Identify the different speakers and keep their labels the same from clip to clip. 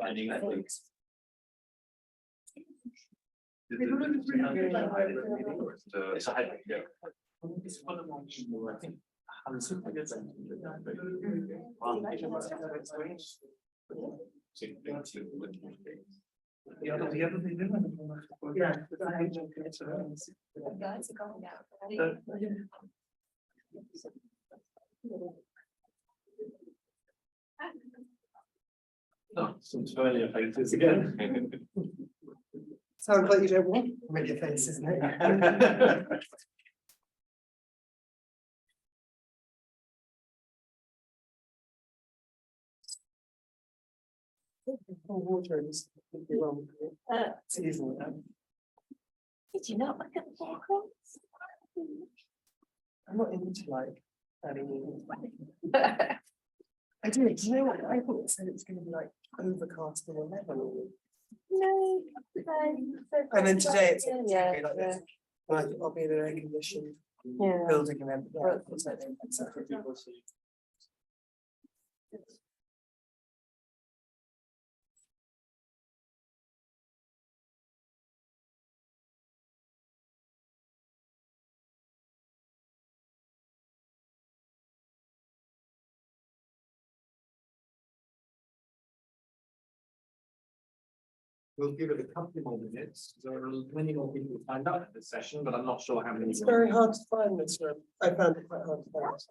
Speaker 1: finding that leaks. It's a hybrid, yeah.
Speaker 2: The other thing, yeah,
Speaker 3: Guys are going out.
Speaker 1: Oh, some familiar faces again.
Speaker 2: sounds like you don't want familiar faces, isn't it? Water is wrong. It's easy.
Speaker 3: Did you not look at the foregrounds?
Speaker 2: I'm not into like adding. I do. Do you know what? I thought it said it was going to be like overcast and 11.
Speaker 3: No.
Speaker 2: And then today it's going to
Speaker 3: Yeah,
Speaker 2: be like this. And I think I'll be in an air conditioned
Speaker 3: yeah.
Speaker 2: building and then. Yeah,
Speaker 1: We'll give it a couple more minutes. There are many more people signed up for this session, but I'm not sure how many.
Speaker 2: It's very hard to find this room. I found it quite hard to find.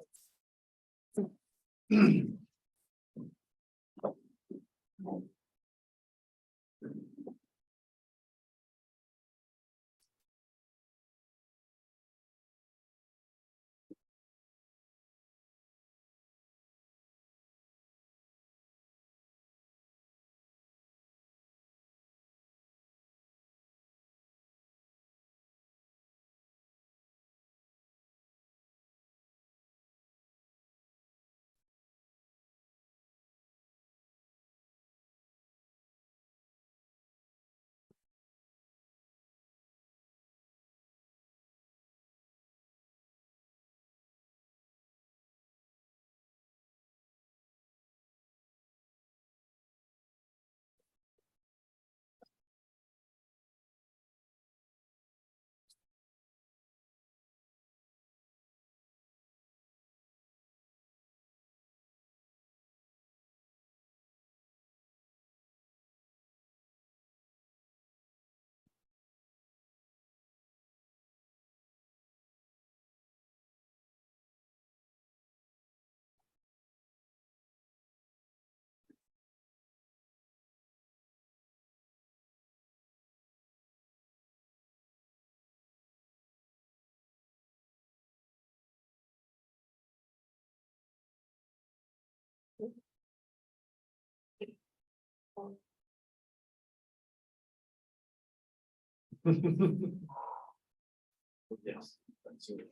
Speaker 1: Yes, that's it.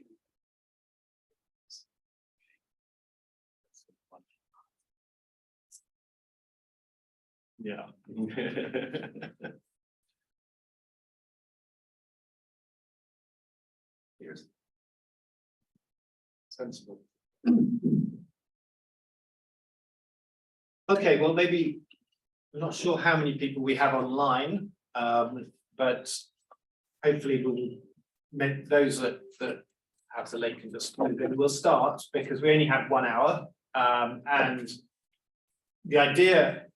Speaker 1: Yeah. Here's sensible. Okay, well, maybe I'm not sure how many people we have online, but hopefully we'll make those that have the late can just we'll start because we only have 1 hour, and the idea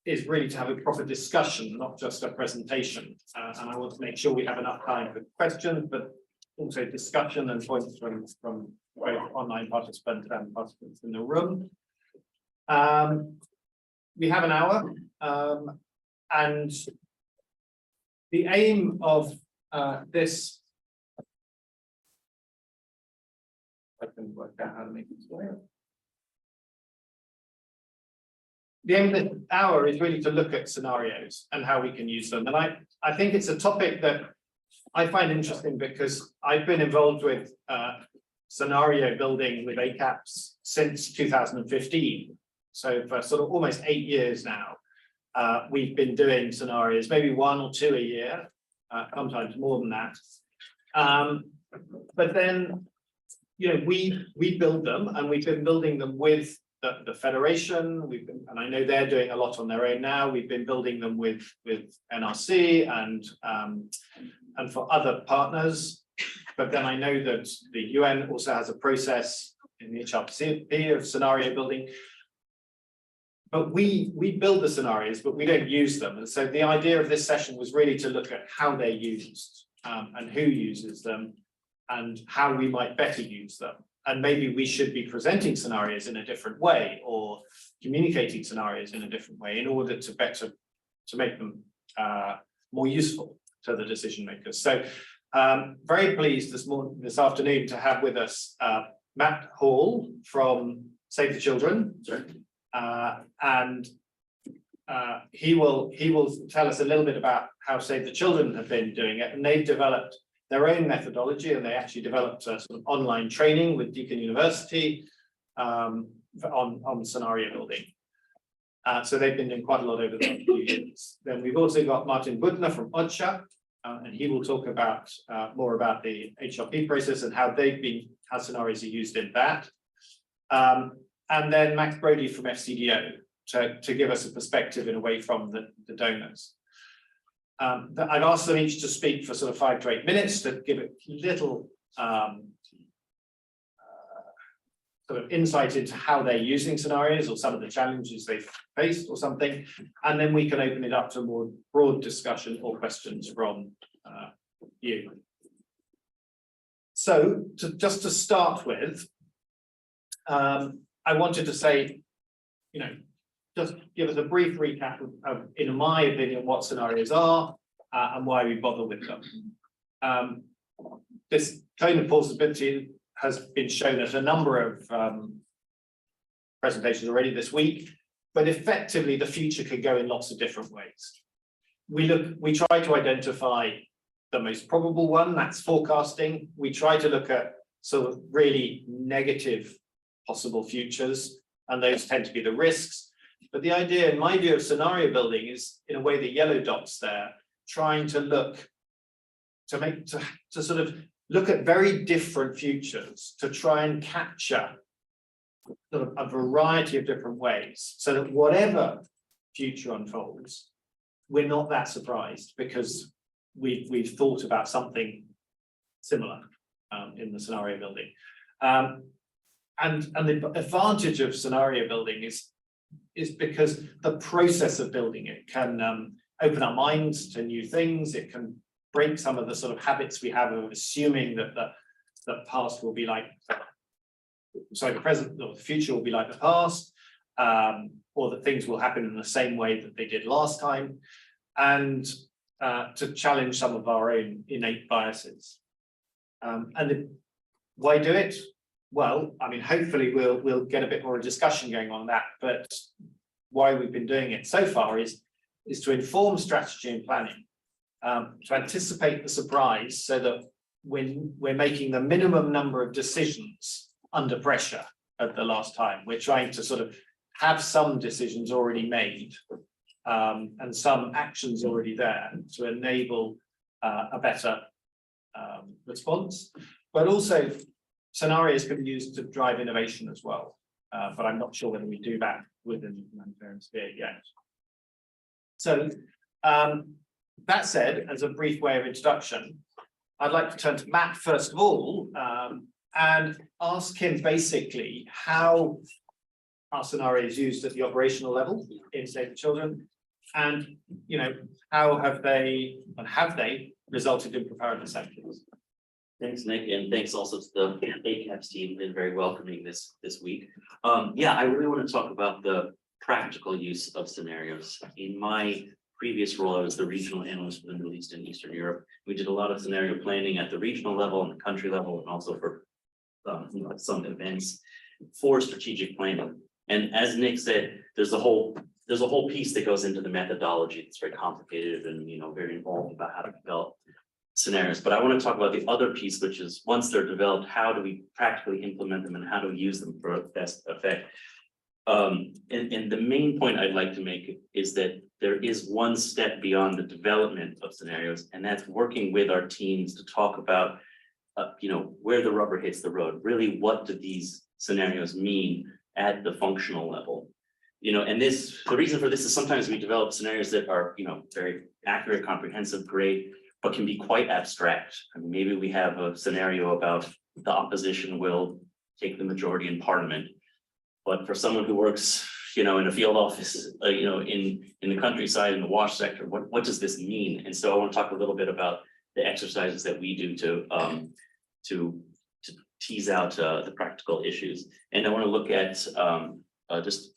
Speaker 1: is really to have a proper discussion, not just a presentation. And I want to make sure we have enough time for questions, but also discussion and points from both online participants and participants in the room. We have an hour, and the aim of this, I can work out how to make it work. The aim of the hour is really to look at scenarios and how we can use them. And I think it's a topic that I find interesting because I've been involved with scenario building with ACAPS since 2015. So for sort of almost 8 years now, we've been doing scenarios, maybe 1 or 2 a year, sometimes more than that. But then, you know, we build them, and we've been building them with the Federation, and I know they're doing a lot on their own now. We've been building them with NRC and for other partners. But then I know that the UN also has a process in the HRPC of scenario building. But we build the scenarios, but we don't use them. And so the idea of this session was really to look at how they're used and who uses them and how we might better use them. And maybe we should be presenting scenarios in a different way or communicating scenarios in a different way in order to make them more useful to the decision makers. So very pleased this afternoon to have with us Matt Hall from Save the Children. And he will tell us a little bit about how Save the Children have been doing it, and they've developed their own methodology, and they actually developed a sort of online training with Deakin University on scenario building. So they've been doing quite a lot over the last few years. Then we've also got Martin Buettner from OCHA, and he will talk about more about the HRP process and how scenarios are used in that. And then Max Brodie from FCDO to give us a perspective in a way from the donors. I've asked them each to speak for sort of 5 to 8 minutes to give a little sort of insight into how they're using scenarios or some of the challenges they've faced or something. And then we can open it up to more broad discussion or questions from you. So just to start with, I wanted to say, just give us a brief recap of, in my opinion, what scenarios are and why we bother with them. This tone of plausibility has been shown at a number of presentations already this week, but effectively the future could go in lots of different ways. We try to identify the most probable one, that's forecasting. We try to look at sort of really negative possible futures, and those tend to be the risks. But the idea, in my view, of scenario building is, in a way, the yellow dots there, trying to look to sort of look at very different futures to try and capture sort of a variety of different ways, so that whatever future unfolds, we're not that surprised because we've thought about something similar in the scenario building. And the advantage of scenario building is because the process of building it can open our minds to new things. It can break some of the sort of habits we have of assuming that the past will be like, sorry, the present or the future will be like the past, or that things will happen in the same way that they did last time, and to challenge some of our own innate biases. Why do it? Well, I mean, hopefully we'll get a bit more discussion going on that, but why we've been doing it so far is to inform strategy and planning, to anticipate the surprise so that when we're making the minimum number of decisions under pressure at the last time, we're trying to sort of have some decisions already made and some actions already there to enable a better response, but also scenarios can be used to drive innovation as well, but I'm not sure whether we do that within the humanitarian sphere yet. So that said, as a brief way of introduction, I'd like to turn to Matt first of all and ask him basically how our scenario is used at the operational level in Save the Children, and how have they resulted in preparedness actions.
Speaker 4: Thanks, Nick, and thanks also to the ACAPS team, been very welcoming this week. Yeah, I really want to talk about the practical use of scenarios. In my previous role, I was the regional analyst for the Middle East and Eastern Europe. We did a lot of scenario planning at the regional level and the country level, and also for some events for strategic planning. And as Nick said, there's a whole piece that goes into the methodology that's very complicated and very involved about how to develop scenarios. But I want to talk about the other piece, which is once they're developed, how do we practically implement them and how do we use them for best effect? And the main point I'd like to make is that there is one step beyond the development of scenarios, and that's working with our teams to talk about where the rubber hits the road. Really, what do these scenarios mean at the functional level. And the reason for this is sometimes we develop scenarios that are, very accurate, comprehensive, great, but can be quite abstract. I mean, maybe we have a scenario about the opposition will take the majority in parliament. But for someone who works, in a field office, in the countryside, in the wash sector, what does this mean? And so I want to talk a little bit about the exercises that we do to tease out the practical issues. And I want to look at just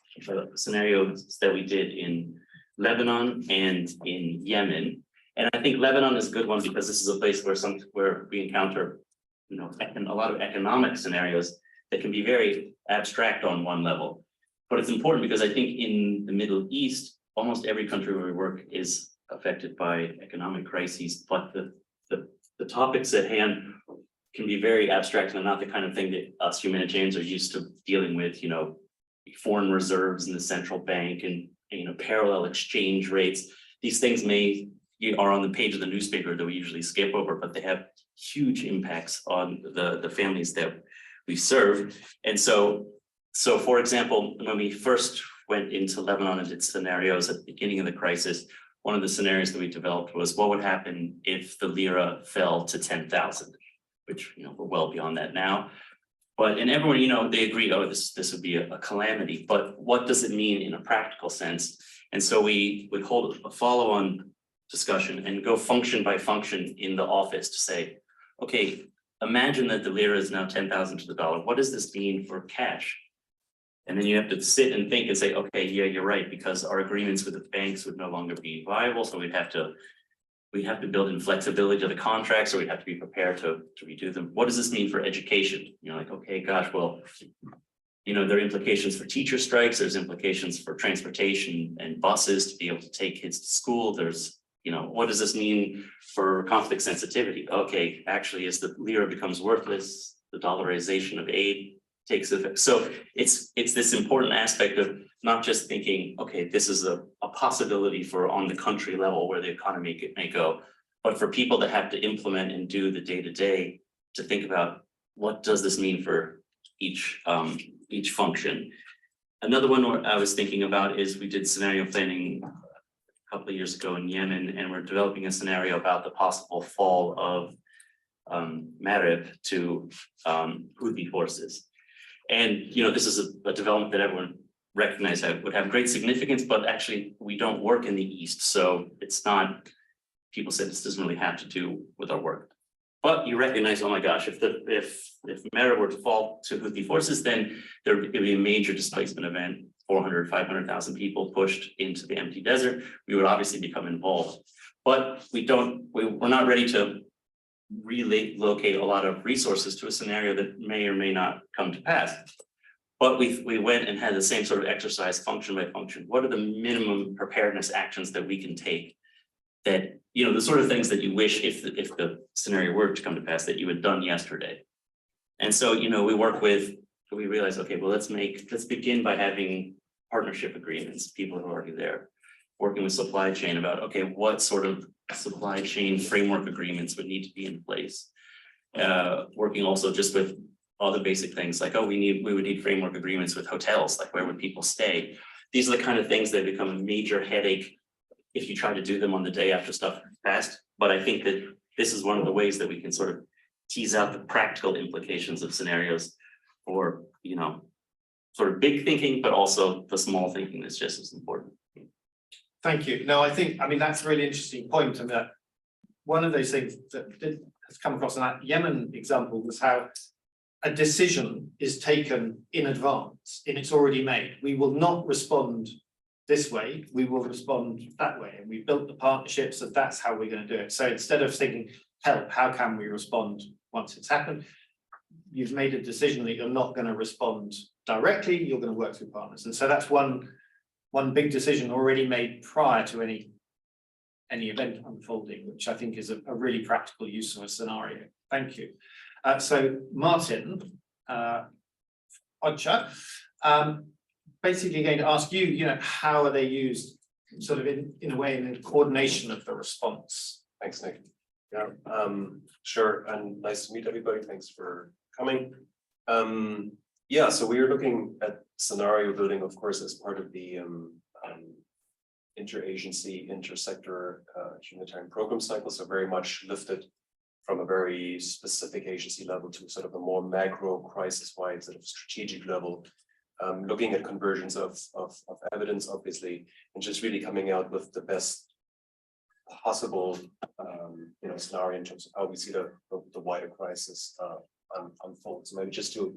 Speaker 4: scenarios that we did in Lebanon and in Yemen. And I think Lebanon is a good one because this is a place where we encounter, a lot of economic scenarios that can be very abstract on one level. But it's important because I think in the Middle East, almost every country where we work is affected by economic crises, but the topics at hand can be very abstract and not the kind of thing that us humanitarians are used to dealing with, foreign reserves in the central bank and, parallel exchange rates. These things are on the page of the newspaper that we usually skip over, but they have huge impacts on the families that we serve. And so for example, when we first went into Lebanon and did scenarios at the beginning of the crisis, one of the scenarios that we developed was what would happen if the lira fell to 10,000, which, we're well beyond that now. And everyone, they agreed, oh, this would be a calamity, but what does it mean in a practical sense? And so we would hold a follow-on discussion and go function by function in the office to say, okay, imagine that the lira is now 10,000 to the dollar. What does this mean for cash? And then you have to sit and think and say, okay, yeah, you're right, because our agreements with the banks would no longer be viable. So we'd have to build in flexibility to the contracts, or we'd have to be prepared to redo them. What does this mean for education? Like, okay, gosh, well, there are implications for teacher strikes. There's implications for transportation and buses to be able to take kids to school. There's, what does this mean for conflict sensitivity? Okay, actually, as the lira becomes worthless, the dollarization of aid takes effect. So it's this important aspect of not just thinking, okay, this is a possibility for on the country level where the economy may go, but for people that have to implement and do the day-to-day to think about what does this mean for each function. Another one I was thinking about is we did scenario planning a couple of years ago in Yemen, and we're developing a scenario about the possible fall of Marib to Houthi forces. And, this is a development that everyone recognized that would have great significance, but actually we don't work in the East. So it's not, people said this doesn't really have to do with our work. But you recognize, oh my gosh, if Marib were to fall to Houthi forces, then there would be a major displacement event, 400, 500,000 people pushed into the empty desert. We would obviously become involved. But we're not ready to relocate a lot of resources to a scenario that may or may not come to pass. But we went and had the same sort of exercise function by function. What are the minimum preparedness actions that we can take that, the sort of things that you wish if the scenario were to come to pass that you had done yesterday. And so, we realized, okay, well, let's begin by having partnership agreements, people who are already there, working with supply chain about, okay, what sort of supply chain framework agreements would need to be in place. Working also just with other basic things like, we would need framework agreements with hotels, like where would people stay? These are the kind of things that become a major headache if you try to do them on the day after stuff passed. But I think that this is one of the ways that we can sort of tease out the practical implications of scenarios for, sort of big thinking, but also the small thinking that's just as important.
Speaker 1: Thank you. No, I mean, that's a really interesting point. And that one of those things that has come across in that Yemen example was how a decision is taken in advance and it's already made. We will not respond this way, we will respond that way. And we built the partnership, so that's how we're going to do it. So instead of thinking, help, how can we respond once it's happened? You've made a decision that you're not going to respond directly, you're going to work through partners. And so that's one big decision already made prior to any event unfolding, which I think is a really practical use of a scenario. Thank you. So Martin, OCHA, basically going to ask you, how are they used sort of in a way in the coordination of the response?
Speaker 5: Thanks, Nick. Yeah, sure. And nice to meet everybody. Thanks for coming. Yeah, so we are looking at scenario building, of course, as part of the interagency, intersector humanitarian program cycle. So very much lifted from a very specific agency level to sort of a more macro crisis-wide sort of strategic level, looking at conversions of evidence, obviously, and just really coming out with the best possible scenario in terms of how we see the wider crisis unfold. So maybe just to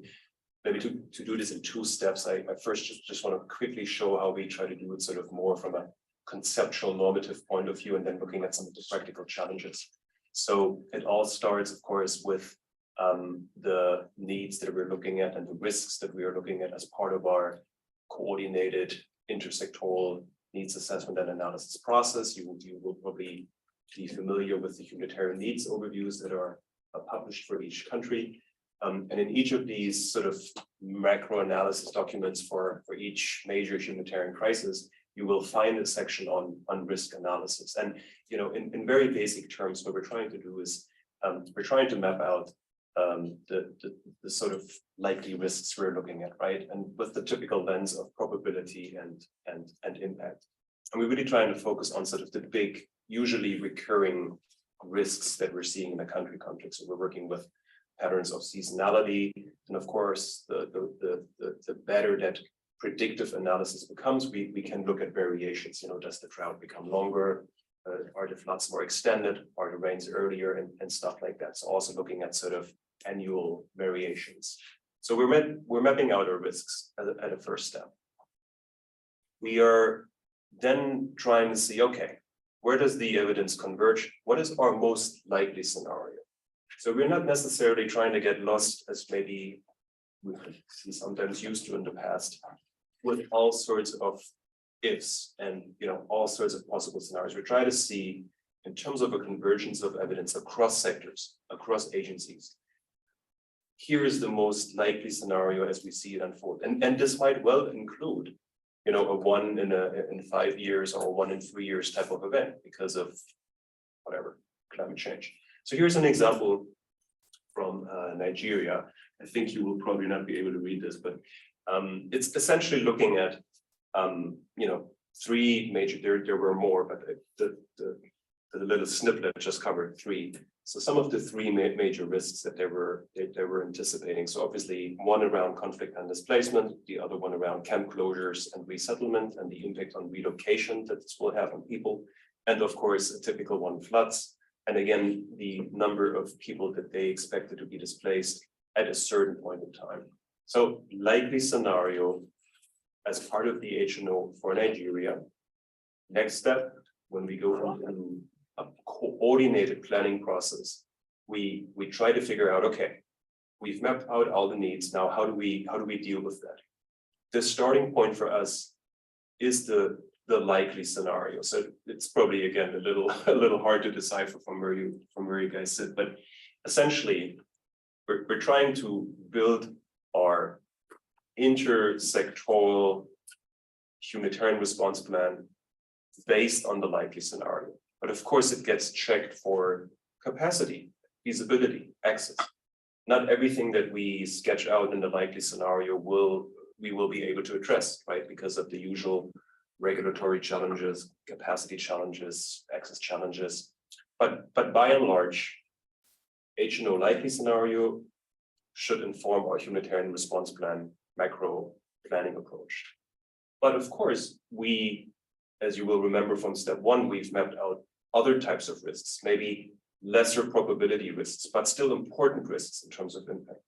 Speaker 5: do this in two steps, I first just want to quickly show how we try to do it sort of more from a conceptual normative point of view, and then looking at some of the practical challenges. So it all starts, of course, with the needs that we're looking at and the risks that we are looking at as part of our coordinated intersectoral needs assessment and analysis process. You will probably be familiar with the humanitarian needs overviews that are published for each country. And in each of these sort of macro analysis documents for each major humanitarian crisis, you will find a section on risk analysis. And in very basic terms, what we're trying to do is we're trying to map out the sort of likely risks we're looking at, right? And with the typical lens of probability and impact. And we're really trying to focus on sort of the big, usually recurring risks that we're seeing in the country context. So we're working with patterns of seasonality, and of course, the better that predictive analysis becomes, we can look at variations. Does the drought become longer? Are the floods more extended? Are the rains earlier and stuff like that? So also looking at sort of annual variations. So we're mapping out our risks at a first step. We are then trying to see, okay, where does the evidence converge? What is our most likely scenario? So we're not necessarily trying to get lost, as maybe we sometimes used to in the past, with all sorts of ifs and all sorts of possible scenarios. We're trying to see, in terms of a convergence of evidence across sectors, across agencies, here is the most likely scenario as we see it unfold. And this might well include, a 1 in 5 years or a 1 in 3 years type of event because of whatever, climate change. So here's an example from Nigeria. I think you will probably not be able to read this, but it's essentially looking at, 3 major, there were more, but the little snippet just covered 3. So some of the 3 major risks that they were anticipating. So obviously one around conflict and displacement, the other one around camp closures and resettlement and the impact on relocation that this will have on people. And of course, a typical one, floods. And again, the number of people that they expected to be displaced at a certain point in time. So likely scenario as part of the HNO for Nigeria. Next step, when we go into a coordinated planning process, we try to figure out, okay, we've mapped out all the needs. Now, how do we deal with that? The starting point for us is the likely scenario. So it's probably again a little hard to decipher from where you guys sit, but essentially we're trying to build our intersectoral humanitarian response plan based on the likely scenario. But of course, it gets checked for capacity, feasibility, access. Not everything that we sketch out in the likely scenario we will be able to address, right? Because of the usual regulatory challenges, capacity challenges, access challenges. But by and large, HNO likely scenario should inform our humanitarian response plan macro planning approach. But of course, as you will remember from step 1, we've mapped out other types of risks, maybe lesser probability risks, but still important risks in terms of impact.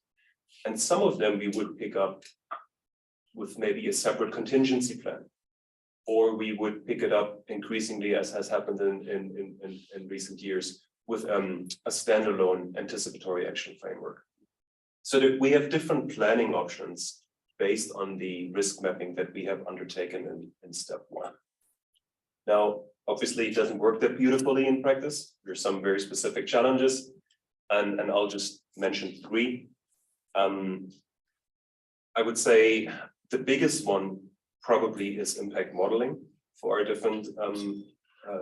Speaker 5: And some of them we would pick up with maybe a separate contingency plan, or we would pick it up increasingly, as has happened in recent years, with a standalone anticipatory action framework. So that we have different planning options based on the risk mapping that we have undertaken in step 1. Now, obviously, it doesn't work that beautifully in practice. There's some very specific challenges, and I'll just mention 3. I would say the biggest one probably is impact modeling for our different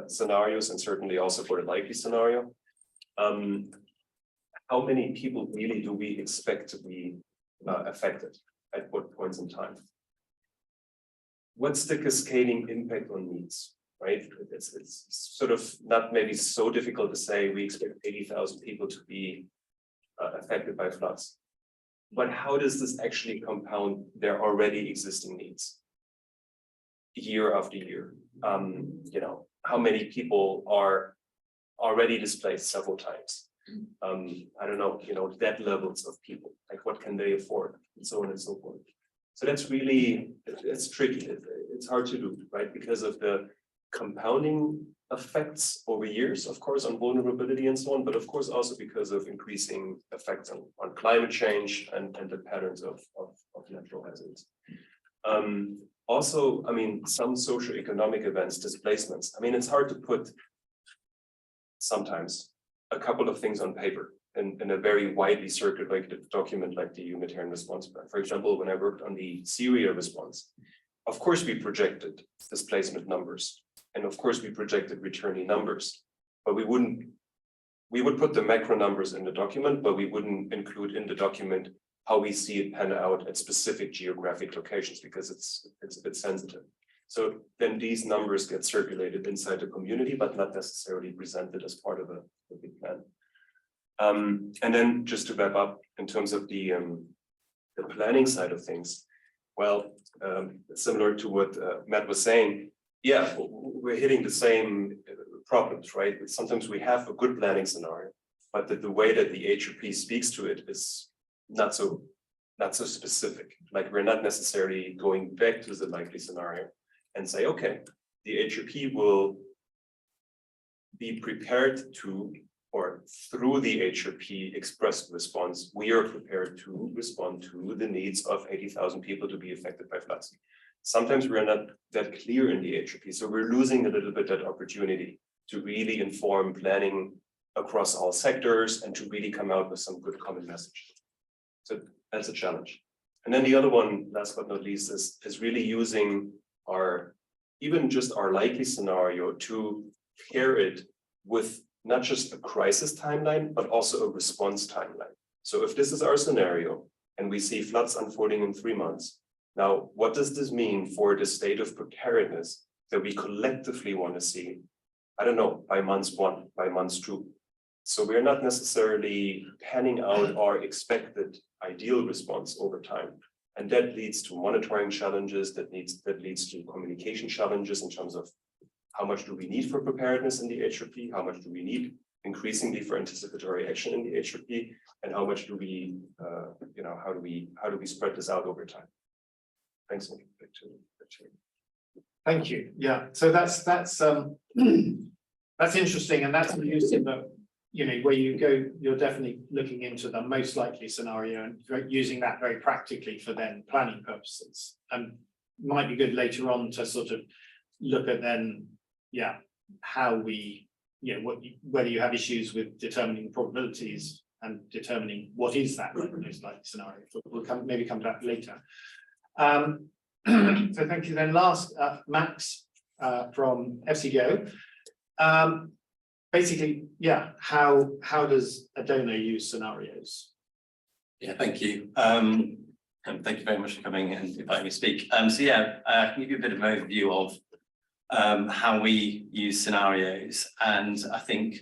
Speaker 5: scenarios, and certainly also for the likely scenario. How many people really do we expect to be affected at what points in time? what's the cascading impact on needs, right? It's sort of not maybe so difficult to say we expect 80,000 people to be affected by floods. But how does this actually compound their already existing needs? Year after year, you know, how many people are already displaced several times? I don't know, you know, debt levels of people, like what can they afford, and so on and so forth. So that's really, it's tricky. It's hard to do, right? Because of the compounding effects over years, of course, on vulnerability and so on, but of course also because of increasing effects on climate change and the patterns of natural hazards. Also, I mean, some socioeconomic events, displacements. I mean, it's hard to put sometimes a couple of things on paper in a very widely circulated document like the humanitarian response plan. For example, when I worked on the Syria response, of course we projected displacement numbers, and of course we projected returnee numbers, but we would put the macro numbers in the document, but we wouldn't include in the document how we see it pan out at specific geographic locations because it's a bit sensitive. So then these numbers get circulated inside the community, but not necessarily presented as part of a big plan. And then just to wrap up in terms of the planning side of things, well, similar to what Matt was saying, yeah, we're hitting the same problems, right? Sometimes we have a good planning scenario, but the way that the HRP speaks to it is not so specific. Like we're not necessarily going back to the likely scenario and say, okay, the HRP will be prepared to, or through the HRP expressed response, we are prepared to respond to the needs of 80,000 people to be affected by floods. Sometimes we're not that clear in the HRP, so we're losing a little bit that opportunity to really inform planning across all sectors and to really come out with some good common message. So that's a challenge. And then the other one, last but not least, is really using even just our likely scenario to pair it with not just a crisis timeline, but also a response timeline. So if this is our scenario and we see floods unfolding in 3 months, now what does this mean for the state of preparedness that we collectively want to see? I don't know, by months 1, by months 2. So we're not necessarily panning out our expected ideal response over time. And that leads to monitoring challenges, that leads to communication challenges in terms of how much do we need for preparedness in the HRP, how much do we need increasingly for anticipatory action in the HRP, and how much do we, how do we spread this out over time? Thanks, Nic. Back to you.
Speaker 1: Thank you. Yeah, so that's interesting, and that's using the, where you go, you're definitely looking into the most likely scenario and using that very practically for then planning purposes. And might be good later on to sort of look at then, how we, whether you have issues with determining probabilities and determining what is that most likely scenario. We'll maybe come back later. So thank you. Then last, Max from FCDO. Basically, how does a donor use scenarios?
Speaker 6: Yeah, thank you. And thank you very much for coming and inviting me to speak. I can give you a bit of an overview of how we use scenarios. And I think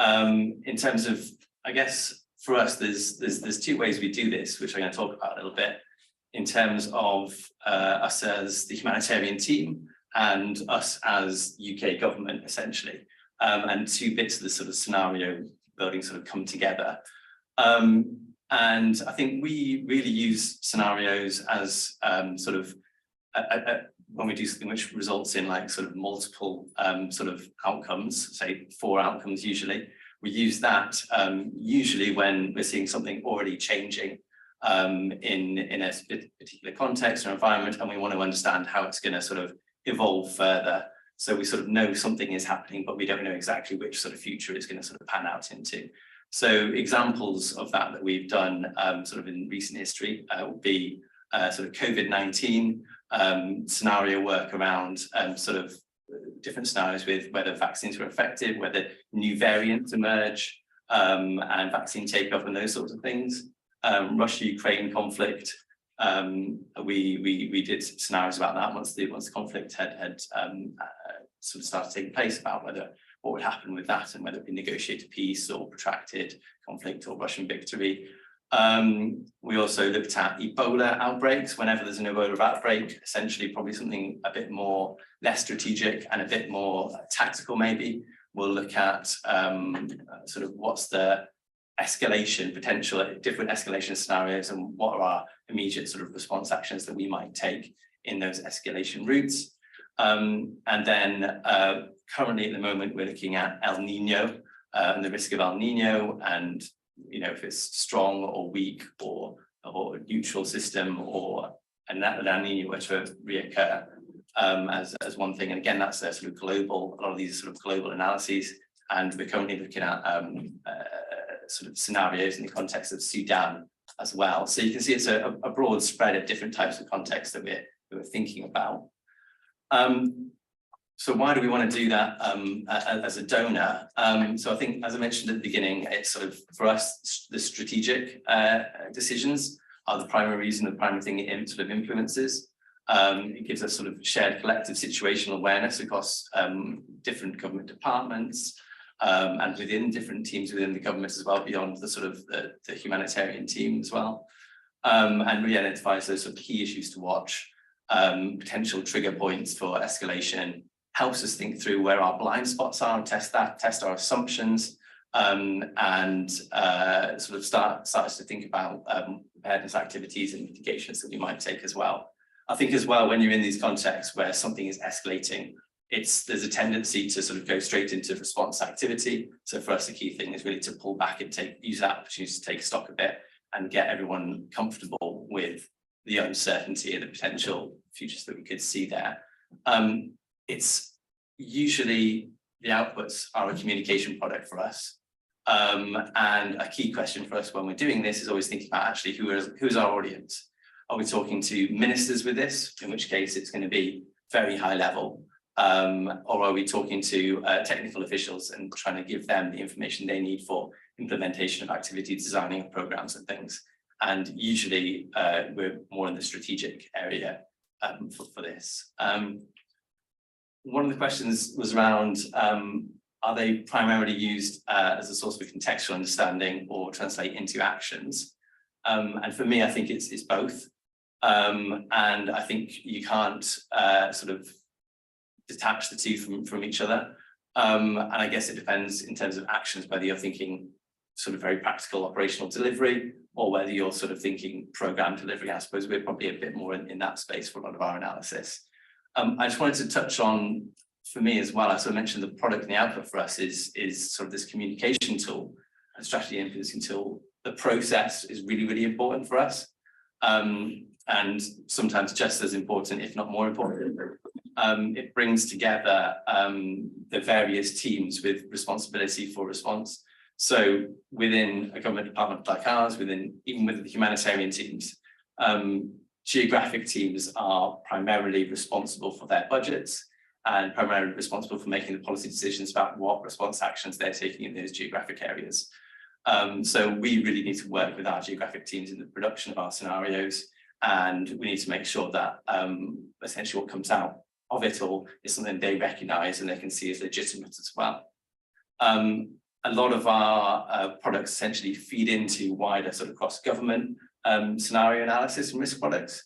Speaker 6: in terms of, I guess for us, there's 2 ways we do this, which I'm going to talk about a little bit, in terms of us as the humanitarian team and us as UK government, essentially. And 2 bits of the sort of scenario building sort of come together. And I think we really use scenarios as sort of when we do something which results in like sort of multiple sort of outcomes, say 4 outcomes usually. We use that usually when we're seeing something already changing in a particular context or environment, and we want to understand how it's going to sort of evolve further. So we sort of know something is happening, but we don't know exactly which sort of future it's going to sort of pan out into. So examples of that we've done sort of in recent history would be sort of COVID-19 scenario work around sort of different scenarios with whether vaccines were effective, whether new variants emerge and vaccine take-up and those sorts of things. Russia-Ukraine conflict, We did scenarios about that once the conflict had sort of started taking place, about what would happen with that, and whether it be negotiated peace or protracted conflict or Russian victory. We also looked at Ebola outbreaks. Whenever there's an Ebola outbreak, essentially probably something a bit more less strategic and a bit more tactical maybe. We'll look at sort of what's the escalation potential, different escalation scenarios, and what are our immediate sort of response actions that we might take in those escalation routes. And then currently at the moment, we're looking at El Nino and the risk of El Nino, and if it's strong or weak or a neutral system, or and that El Nino were to reoccur as one thing. And again, that's a sort of global, a lot of these sort of global analyses, and we're currently looking at sort of scenarios in the context of Sudan as well. So you can see it's a broad spread of different types of contexts that we're thinking about. So why do we want to do that as a donor? So I think, as I mentioned at the beginning, it's sort of, for us, the strategic decisions are the primary reason, the primary thing it sort of influences. It gives us sort of shared collective situational awareness across different government departments, and within different teams within the government as well, beyond the sort of the humanitarian team as well, and really identifies those sort of key issues to watch, potential trigger points for escalation, helps us think through where our blind spots are, test our assumptions, and sort of starts to think about preparedness activities and mitigations that we might take as well. I think as well, when you're in these contexts where something is escalating, there's a tendency to sort of go straight into response activity. So for us, the key thing is really to pull back and use that opportunity to take stock a bit and get everyone comfortable with the uncertainty and the potential futures that we could see there. It's usually the outputs are a communication product for us. And a key question for us when we're doing this is always thinking about actually who's our audience. Are we talking to ministers with this, in which case it's going to be very high level, or are we talking to technical officials and trying to give them the information they need for implementation of activity designing of programs and things? And usually we're more in the strategic area for this. One of the questions was around, are they primarily used as a source for contextual understanding or translate into actions? And for me, I think it's both. And I think you can't sort of detach the two from each other. And I guess it depends in terms of actions, whether you're thinking sort of very practical operational delivery, or whether you're sort of thinking program delivery. I suppose we're probably a bit more in that space for a lot of our analysis. I just wanted to touch on, for me as well, as I mentioned, the product and the output for us is sort of this communication tool and strategy influencing tool. The process is really, really important for us. And sometimes just as important, if not more important. It brings together the various teams with responsibility for response. So within a government department like ours, even with the humanitarian teams, geographic teams are primarily responsible for their budgets and primarily responsible for making the policy decisions about what response actions they're taking in those geographic areas. So we really need to work with our geographic teams in the production of our scenarios, and we need to make sure that essentially what comes out of it all is something they recognise and they can see as legitimate as well. A lot of our products essentially feed into wider sort of cross-government scenario analysis and risk products.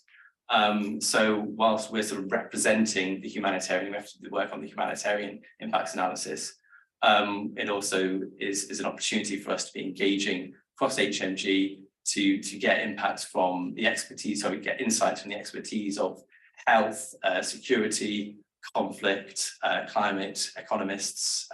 Speaker 6: So whilst we're sort of representing the humanitarian, we have to do the work on the humanitarian impacts analysis, it also is an opportunity for us to be engaging across HMG to get impacts from the expertise, so we get insights from the expertise of health, security, conflict, climate, economists,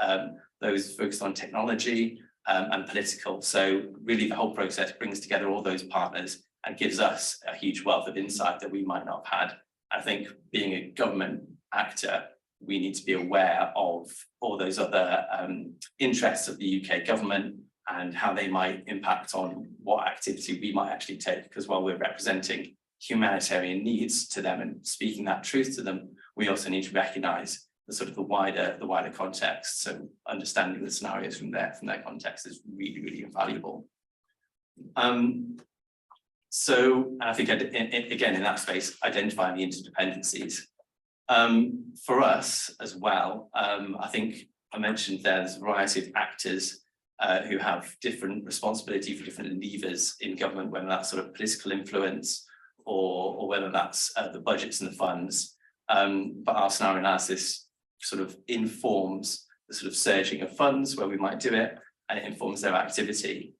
Speaker 6: those focused on technology and political. So really the whole process brings together all those partners and gives us a huge wealth of insight that we might not have had. I think being a government actor, we need to be aware of all those other interests of the UK government and how they might impact on what activity we might actually take, because while we're representing humanitarian needs to them and speaking that truth to them, we also need to recognise the sort of the wider context. So understanding the scenarios from their context is really, really invaluable. So I think again, in that space, identifying the interdependencies. For us as well, I think I mentioned there's a variety of actors who have different responsibility for different levers in government, whether that's sort of political influence or whether that's the budgets and the funds. But our scenario analysis sort of informs the sort of surging of funds where we might do it, and it informs their activity.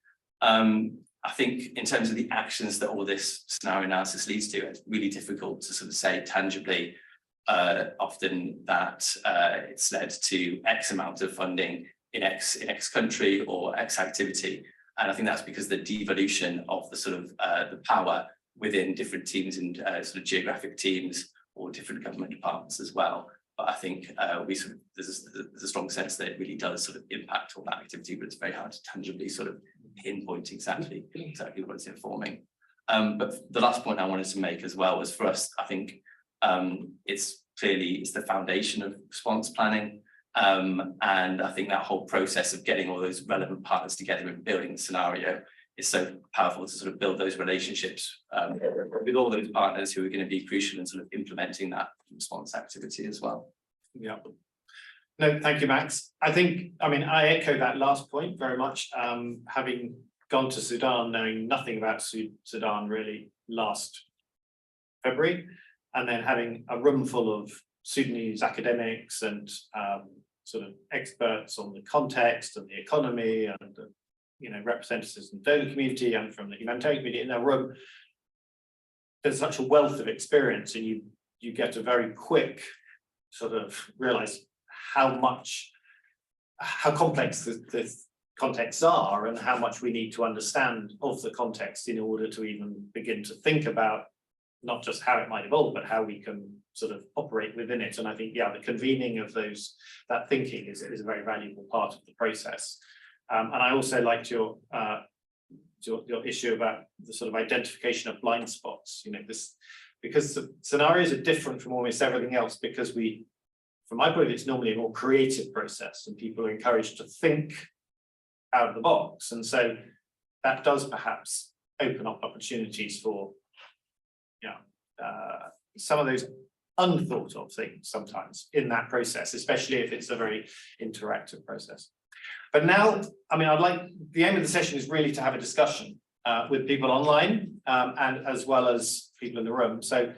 Speaker 6: I think in terms of the actions that all this scenario analysis leads to, it's really difficult to sort of say tangibly often that it's led to X amount of funding in X country or X activity. And I think that's because the devolution of the sort of the power within different teams and sort of geographic teams or different government departments as well. But I think there's a strong sense that it really does sort of impact all that activity, but it's very hard to tangibly sort of pinpoint exactly what it's informing. But the last point I wanted to make as well was for us, I think it's the foundation of response planning. And I think that whole process of getting all those relevant partners together and building the scenario is so powerful to sort of build those relationships with all those partners who are going to be crucial in sort of implementing that response activity as well.
Speaker 1: Yeah. No, thank you, Max. I echo that last point very much. Having gone to Sudan, knowing nothing about Sudan really last February, and then having a room full of Sudanese academics and sort of experts on the context and the economy and representatives from the donor community and from the humanitarian community in their room. There's such a wealth of experience, and you get a very quick sort of realize how complex the contexts are and how much we need to understand of the context in order to even begin to think about not just how it might evolve, but how we can sort of operate within it. And I think, the convening of that thinking is a very valuable part of the process. And I also liked your issue about the sort of identification of blind spots, because the scenarios are different from almost everything else, because from my point of view, it's normally a more creative process and people are encouraged to think out of the box. And so that does perhaps open up opportunities for some of those unthought of things sometimes in that process, especially if it's a very interactive process. But now, the aim of the session is really to have a discussion with people online and as well as people in the room. So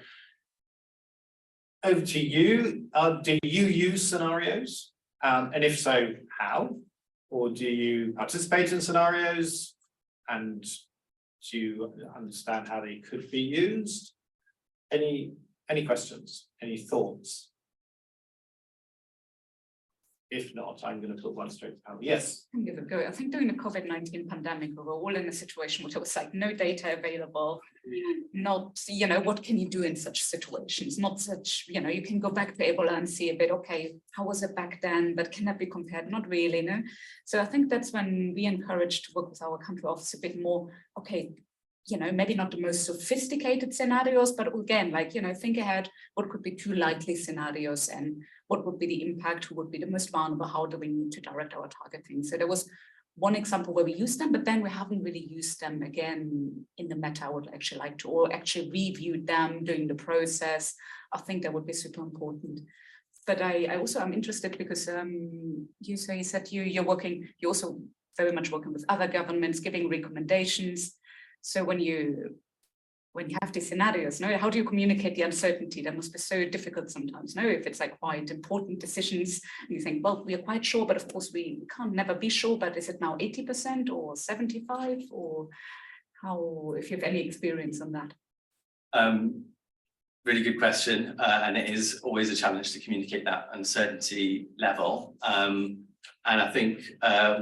Speaker 1: over to you. Do you use scenarios? And if so, how? Or do you participate in scenarios? And do you understand how they could be used? Any questions? Any thoughts? If not, I'm going to put one straight to Pam. Yes.
Speaker 7: I can give it a go. I think during the COVID-19 pandemic, we were all in a situation which was like no data available, not, what can you do in such situations? Not such, you can go back to Ebola and see a bit, okay, how was it back then? But can that be compared? Not really, no. So I think that's when we encouraged to work with our country office a bit more, okay, maybe not the most sophisticated scenarios, but again, think ahead, what could be two likely scenarios and what would be the impact, who would be the most vulnerable, how do we need to direct our targeting? So there was one example where we used them, but then we haven't really used them again in the meta. I would actually like to, or actually reviewed them during the process. I think that would be super important. But I also am interested because you said you're also very much working with other governments, giving recommendations. So when you have these scenarios, how do you communicate the uncertainty? That must be so difficult sometimes, if it's like quite important decisions and you think, well, we are quite sure, but of course we can't never be sure, but is it now 80% or 75 or how, if you have any experience on that?
Speaker 6: Really good question. And it is always a challenge to communicate that uncertainty level. And I think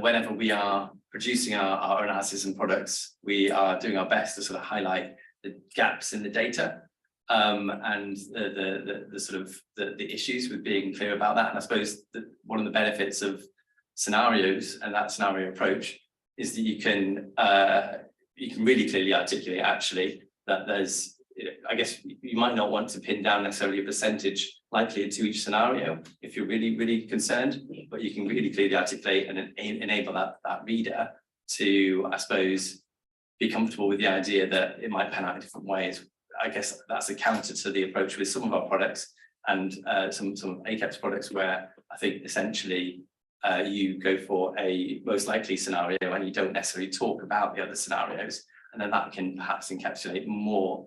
Speaker 6: whenever we are producing our analysis and products, we are doing our best to sort of highlight the gaps in the data and the sort of the issues with being clear about that. And I suppose one of the benefits of scenarios and that scenario approach is that you can really clearly articulate actually that there's, I guess you might not want to pin down necessarily a percentage likely to each scenario if you're really, really concerned, but you can really clearly articulate and enable that reader to, I suppose, be comfortable with the idea that it might pan out in different ways. I guess that's a counter to the approach with some of our products and some ACAPS products, where I think essentially you go for a most likely scenario and you don't necessarily talk about the other scenarios, and then that can perhaps encapsulate more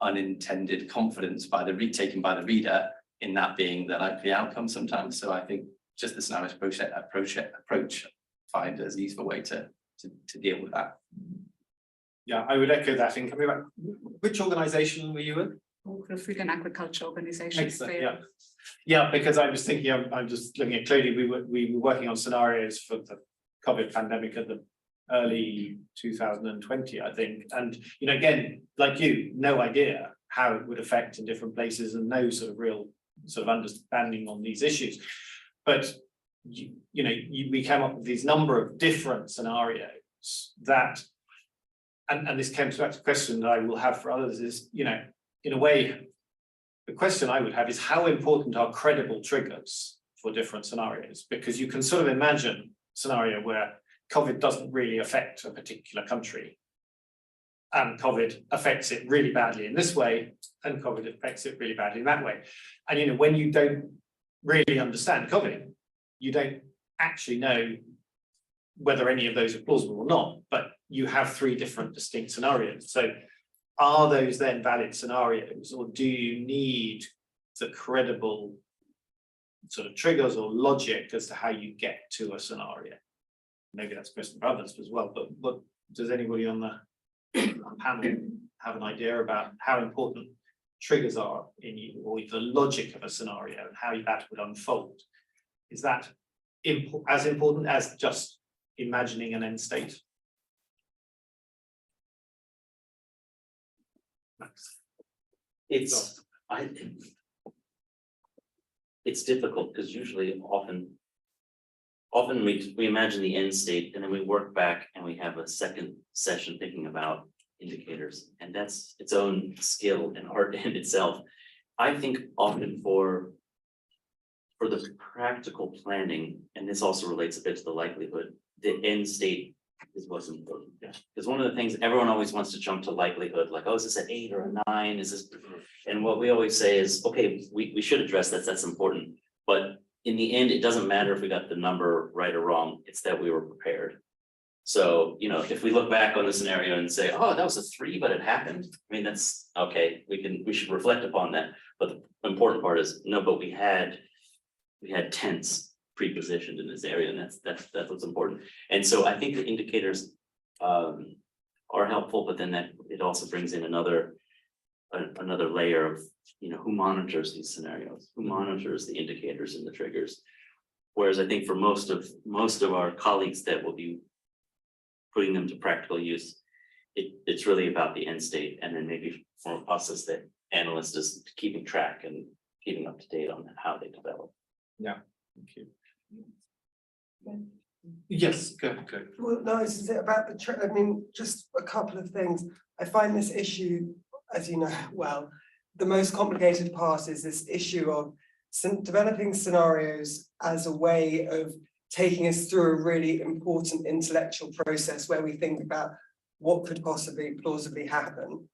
Speaker 6: unintended confidence by the taken by the reader in that being the likely outcome sometimes. So I think just the scenario approach find as a useful way to deal with that.
Speaker 1: Yeah, I would echo that. In coming back, which organisation were you with?
Speaker 7: The Food and Agriculture Organization.
Speaker 1: Excellent, yeah. Yeah, because I was thinking, I'm just looking at clearly, we were working on scenarios for the COVID pandemic at the early 2020, I think. And, you know, again, like you, no idea how it would affect in different places and no sort of real sort of understanding on these issues. But, we came up with these number of different scenarios that, and this comes back to the question that I will have for others is, in a way, the question I would have is how important are credible triggers for different scenarios? Because you can sort of imagine a scenario where COVID doesn't really affect a particular country, and COVID affects it really badly in this way, and COVID affects it really badly in that way. And when you don't really understand COVID, you don't actually know whether any of those are plausible or not, but you have three different distinct scenarios. So are those then valid scenarios, or do you need the credible sort of triggers or logic as to how you get to a scenario? Maybe that's a question for others as well, but does anybody on the panel have an idea about how important triggers are in you, or the logic of a scenario and how that would unfold? Is that as important as just imagining an end state?
Speaker 4: It's difficult because usually often we imagine the end state and then we work back and we have a second session thinking about indicators, and that's its own skill and art in itself. I think often for the practical planning, and this also relates a bit to the likelihood, the end state is what's important. Because one of the things everyone always wants to jump to likelihood, like, oh, is this an 8 or a 9? Is this? And what we always say is, okay, we should address that. That's important. But in the end, it doesn't matter if we got the number right or wrong. It's that we were prepared. So, if we look back on the scenario and say, oh, that was a 3, but it happened. I mean, that's okay. We should reflect upon that. But the important part is no, but we had tents pre-positioned in this area, and that's what's important. And so I think the indicators are helpful, but then that it also brings in another layer of who monitors these scenarios, who monitors the indicators and the triggers. Whereas I think for most of our colleagues that will be putting them to practical use, it's really about the end state, and then maybe for us as the analyst is keeping track and keeping up to date on how they develop.
Speaker 1: Yeah, thank you. Yes, go.
Speaker 2: Well, no, is it about I mean, just a couple of things. I find this issue, as you know well, the most complicated part is this issue of developing scenarios as a way of taking us through a really important intellectual process where we think about what could possibly plausibly happen.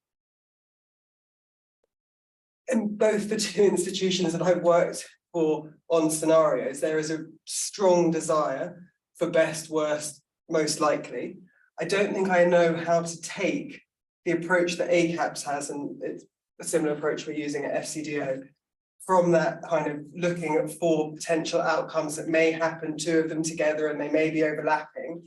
Speaker 2: In both the two institutions that I've worked for on scenarios, there is a strong desire for best, worst, most likely. I don't think I know how to take the approach that ACAPS has, and it's a similar approach we're using at FCDO, from that kind of looking at 4 potential outcomes that may happen, 2 of them together, and they may be overlapping.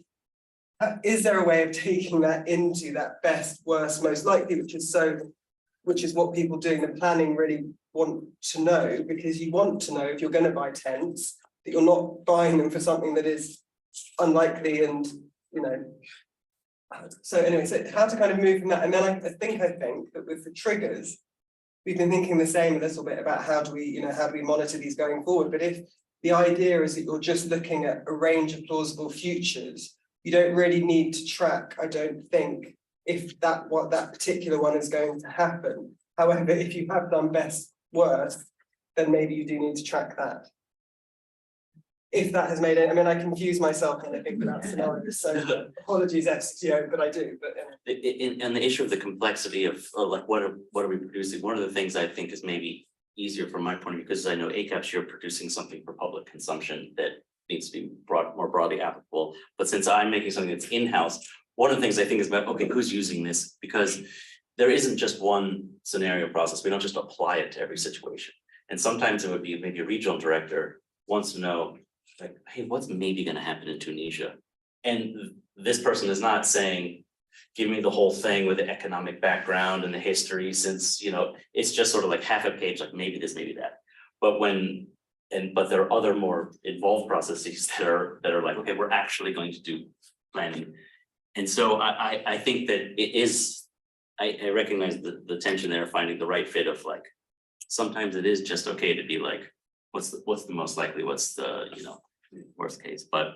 Speaker 2: Is there a way of taking that into that best, worst, most likely, which is what people doing the planning really want to know, because you want to know if you're going to buy tents that you're not buying them for something that is unlikely and so anyway, so how to kind of move from that. And then I think that with the triggers, we've been thinking the same a little bit about how do we monitor these going forward. But if the idea is that you're just looking at a range of plausible futures, you don't really need to track, I don't think, if that particular one is going to happen. However, if you have done best, worst, then maybe you do need to track that. if that has made it, I mean, I confuse myself when I think about scenarios, so apologies FCDO, but I do, but.
Speaker 4: And the issue of the complexity of like, what are we producing? One of the things I think is maybe easier from my point of view, because I know ACAPS, you're producing something for public consumption that needs to be more broadly applicable. But since I'm making something that's in-house, one of the things I think is about, okay, who's using this? Because there isn't just one scenario process. We don't just apply it to every situation. And sometimes it would be maybe a regional director wants to know, like, hey, what's maybe going to happen in Tunisia? And this person is not saying, give me the whole thing with the economic background and the history, since, it's just sort of like half a page, like maybe this, maybe that. But but there are other more involved processes that are like, okay, we're actually going to do planning. And so I think that it is, I recognize the tension there, finding the right fit of like, sometimes it is just okay to be like, what's the most likely, what's the, worst case, but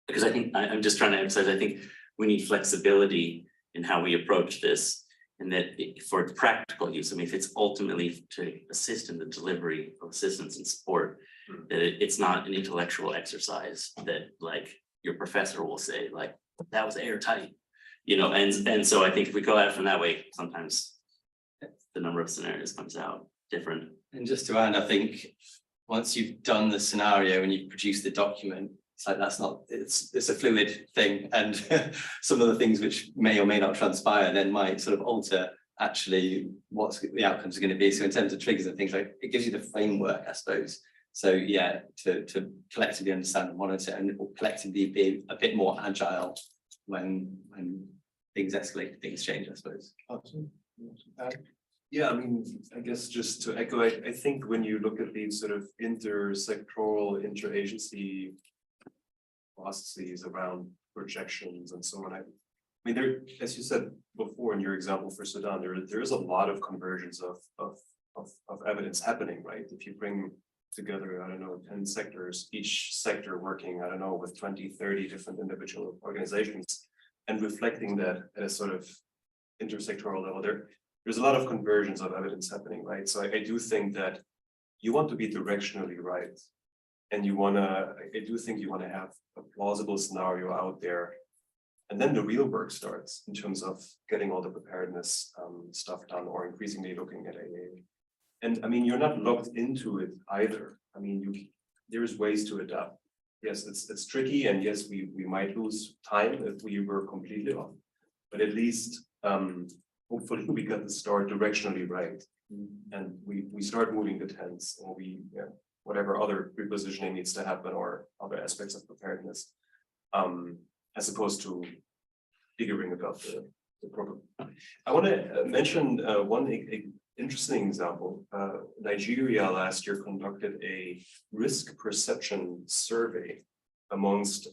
Speaker 4: because I think I'm just trying to emphasize, I think we need flexibility in how we approach this, and that for practical use, I mean, if it's ultimately to assist in the delivery of assistance and support, that it's not an intellectual exercise that like your professor will say like, that was airtight, and so I think if we go at it from that way, sometimes the number of scenarios comes out different.
Speaker 6: And just to add, I think once you've done the scenario and you've produced the document, it's like it's a fluid thing, and some of the things which may or may not transpire then might sort of alter actually what's the outcomes are going to be. So in terms of triggers and things, like it gives you the framework, I suppose. So yeah, to collectively understand and monitor, and collectively be a bit more agile when things escalate, things change, I suppose.
Speaker 5: Yeah, I mean, I guess just to echo, I think when you look at these sort of intersectoral, interagency processes around projections and so on, I mean, there, as you said before in your example for Sudan, there is a lot of convergence of evidence happening, right? If you bring together, I don't know, 10 sectors, each sector working, I don't know, with 20, 30 different individual organizations, and reflecting that at a sort of intersectoral level, there's a lot of convergence of evidence happening, right? So I do think that you want to be directionally right. And I do think you want to have a plausible scenario out there. And then the real work starts in terms of getting all the preparedness stuff done, or increasingly looking at AA. And I mean, you're not locked into it either. I mean, there's ways to adapt. Yes, it's tricky, and yes, we might lose time if we were completely off. But at least hopefully we got the start directionally right, and we start moving the tents, or whatever other repositioning needs to happen, or other aspects of preparedness, as opposed to figuring about the problem. I want to mention one interesting example. Nigeria last year conducted a risk perception survey amongst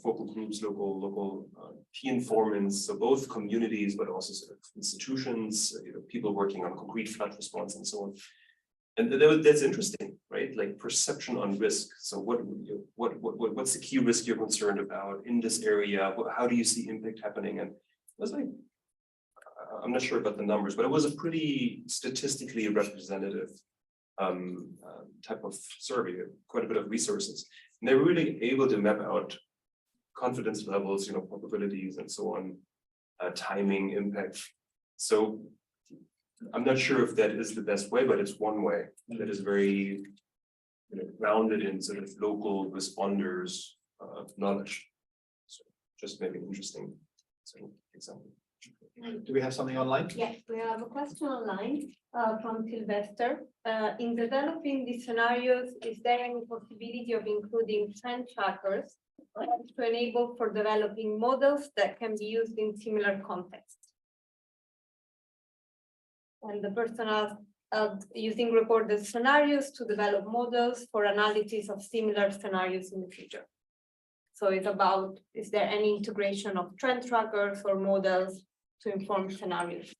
Speaker 5: focal groups, local key informants, so both communities, but also sort of institutions, people working on concrete flood response and so on. And that's interesting, right? Like perception on risk. So what's the key risk you're concerned about in this area? How do you see impact happening? And it was like, I'm not sure about the numbers, but it was a pretty statistically representative type of survey, quite a bit of resources. And they're really able to map out confidence levels, probabilities and so on, timing, impact. So I'm not sure if that is the best way, but it's one way that is very grounded in sort of local responders' knowledge. So just maybe an interesting example.
Speaker 1: Do we have something online?
Speaker 3: Yes, we have a question online from Sylvester. In developing these scenarios, is there any possibility of including trend trackers to enable for developing models that can be used in similar contexts? And the person asked, using recorded scenarios to develop models for analysis of similar scenarios in the future. So it's about, is there any integration of trend trackers or models to inform scenarios?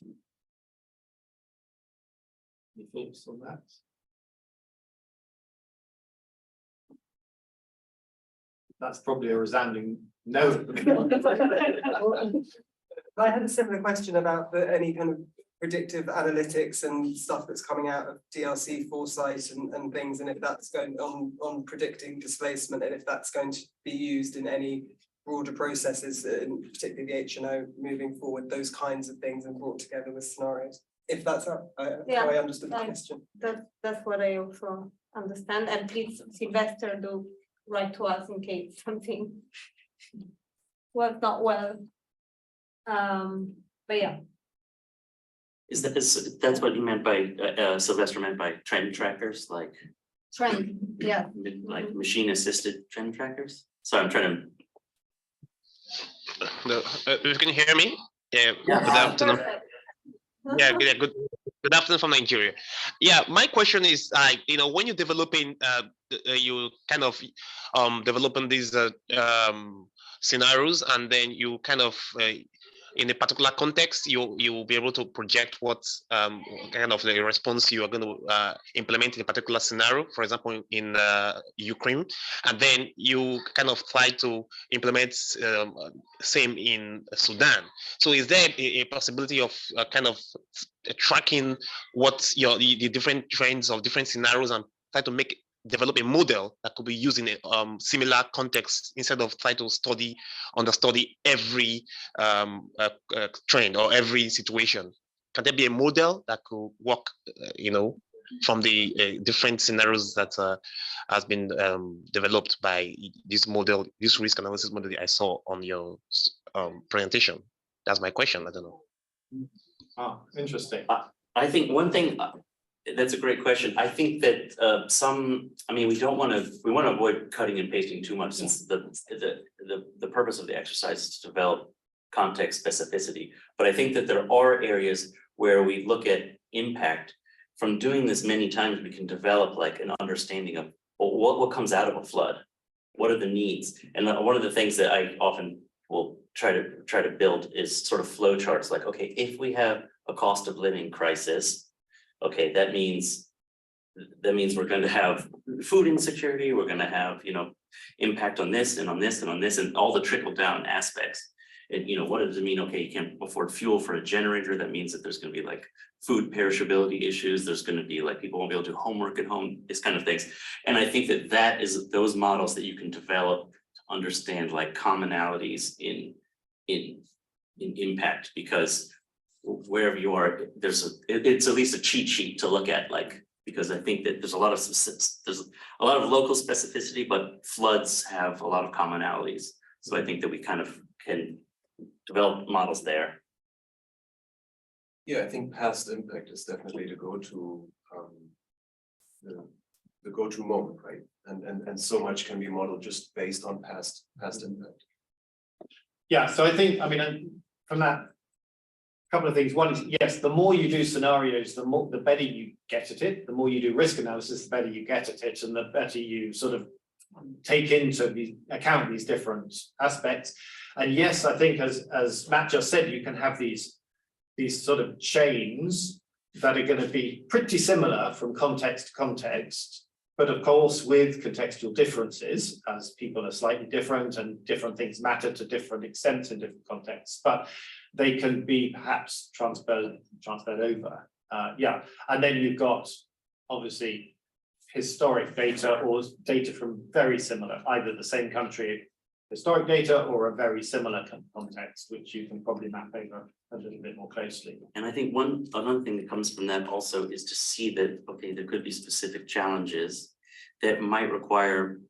Speaker 1: Any thoughts on that? That's probably a resounding no.
Speaker 2: I had a similar question about any kind of predictive analytics and stuff that's coming out of DRC foresight and things, and if that's going on predicting displacement, and if that's going to be used in any broader processes, particularly the HNO moving forward, those kinds of things, and brought together with scenarios. If that's how I understood the question.
Speaker 3: That's what I also understand, and please, Sylvester, do write to us in case something was not well. But yeah.
Speaker 4: That's what you meant by, Sylvester meant by trend trackers, like
Speaker 3: Trend, yeah.
Speaker 4: like machine assisted trend trackers? So I'm trying to.
Speaker 8: No, you can hear me? Yeah,
Speaker 4: Yeah.
Speaker 8: good afternoon.
Speaker 3: Perfect.
Speaker 8: Yeah, good afternoon from Nigeria. Yeah, my question is, when you're developing, you kind of developing these scenarios, and then you kind of in a particular context, you will be able to project what kind of the response you are going to implement in a particular scenario, for example, in Ukraine, and then you kind of try to implement same in Sudan. So is there a possibility of kind of tracking what the different trends of different scenarios and try to develop a model that could be used in a similar context instead of trying to understudy every trend or every situation? Can there be a model that could work, from the different scenarios that has been developed by this model, this risk analysis model that I saw on your presentation? That's my question. I don't know.
Speaker 1: Ah, interesting.
Speaker 4: I think one thing, that's a great question. I think that we want to avoid cutting and pasting too much, since the purpose of the exercise is to develop context specificity. But I think that there are areas where we look at impact. From doing this many times, we can develop like an understanding of what comes out of a flood. What are the needs? And one of the things that I often will try to build is sort of flow charts. Like, okay, if we have a cost of living crisis, okay, that means we're going to have food insecurity. We're going to have, impact on this and on this and on this, and all the trickle down aspects. And, what does it mean? Okay, you can't afford fuel for a generator. That means that there's going to be like food perishability issues. There's going to be like people won't be able to do homework at home, this kind of things. And I think that is those models that you can develop to understand like commonalities in impact, because wherever you are, it's at least a cheat sheet to look at, like, because I think that there's a lot of local specificity, but floods have a lot of commonalities. So I think that we kind of can develop models there.
Speaker 5: Yeah, I think past impact is definitely the go-to the go-to moment, right? And so much can be modeled just based on past impact.
Speaker 1: Yeah, so I think, from that, couple of things. One is, yes, the more you do scenarios, the better you get at it. The more you do risk analysis, the better you get at it, and the better you sort of take into account these different aspects. And yes, I think as Matt just said, you can have these sort of chains that are going to be pretty similar from context to context, but of course with contextual differences, as people are slightly different and different things matter to different extents in different contexts, but they can be perhaps transferred over. And then you've got obviously historic data or data from very similar, either the same country, historic data, or a very similar context, which you can probably map over a little bit more closely.
Speaker 4: And I think another thing that comes from that also is to see that, okay, there could be specific challenges that might require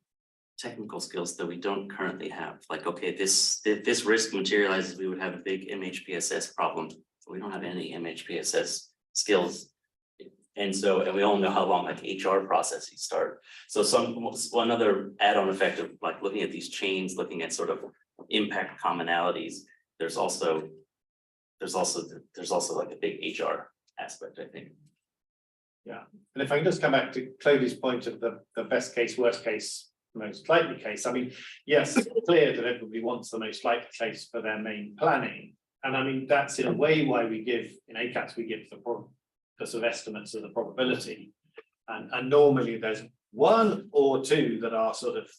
Speaker 4: technical skills that we don't currently have. Like, okay, if this risk materializes, we would have a big MHPSS problem. We don't have any MHPSS skills. And we all know how long like HR processes start. So one other add-on effect of like looking at these chains, looking at sort of impact commonalities, there's also like a big HR aspect, I think.
Speaker 1: Yeah, and if I can just come back to Clody's point of the best case, worst case, most likely case. Yes, it's clear that everybody wants the most likely case for their main planning. And that's in a way why we give, in ACAPS, we give the sort of estimates of the probability. And normally there's one or two that are sort of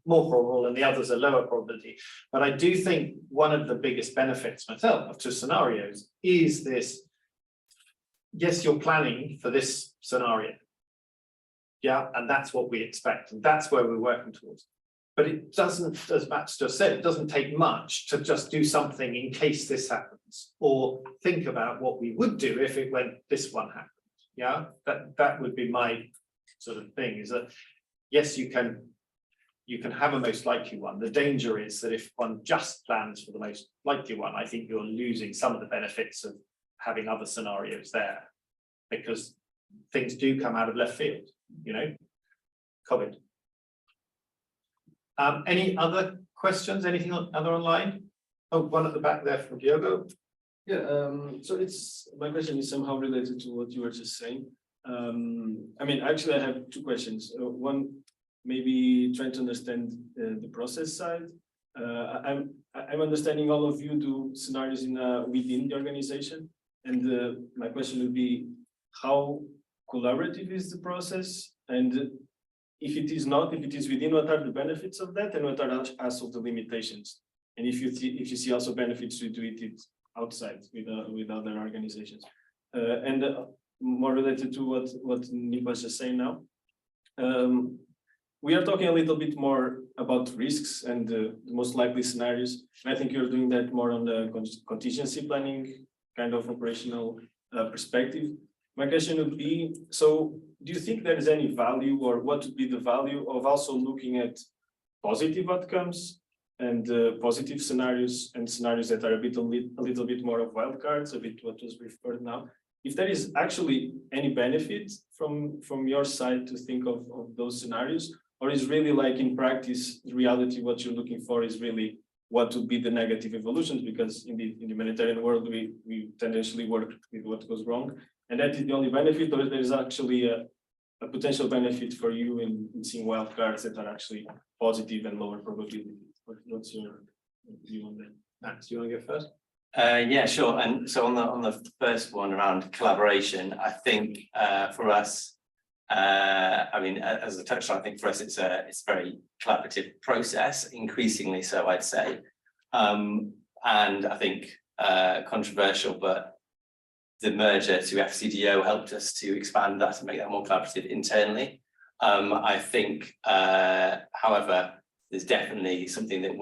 Speaker 1: more probable and the others are lower probability. But I do think one of the biggest benefits myself to scenarios is this yes, you're planning for this scenario. Yeah, and that's what we expect, and that's where we're working towards. But it doesn't, as Matt's just said, it doesn't take much to just do something in case this happens, or think about what we would do if it went this one happened. Yeah, that would be my sort of thing, is that yes, you can have a most likely one. The danger is that if one just plans for the most likely one, I think you're losing some of the benefits of having other scenarios there, because things do come out of left field, you know, COVID. Any other questions? Anything other online? Oh, one at the back there from Diogo.
Speaker 9: Yeah, so my question is somehow related to what you were just saying. I mean, actually, I have two questions. One, maybe trying to understand the process side. I'm understanding all of you do scenarios within the organization, and my question would be, how collaborative is the process? And if it is not, if it is within, what are the benefits of that, and what are also the limitations? And if you see also benefits to do it outside with other organizations, and more related to what Nic was just saying now, we are talking a little bit more about risks and the most likely scenarios. And I think you're doing that more on the contingency planning kind of operational perspective. My question would be, so do you think there is any value, or what would be the value of also looking at positive outcomes and positive scenarios and scenarios that are a little bit more of wild cards, a bit what was referred now? If there is actually any benefit from your side to think of those scenarios, or is really like in practice, the reality, what you're looking for is really what would be the negative evolutions? Because in the humanitarian world, we tendentially work with what goes wrong, and that is the only benefit, or there is actually a potential benefit for you in seeing wild cards that are actually positive and lower probability. What's your view on that?
Speaker 1: Max, do you want to go first?
Speaker 6: Yeah, sure. And so on the first one around collaboration, I think for us, I mean, as I touched on, I think for us it's a very collaborative process, increasingly so, I'd say. And I think controversial, but the merger to FCDO helped us to expand that and make that more collaborative internally. I think, however, there's definitely something that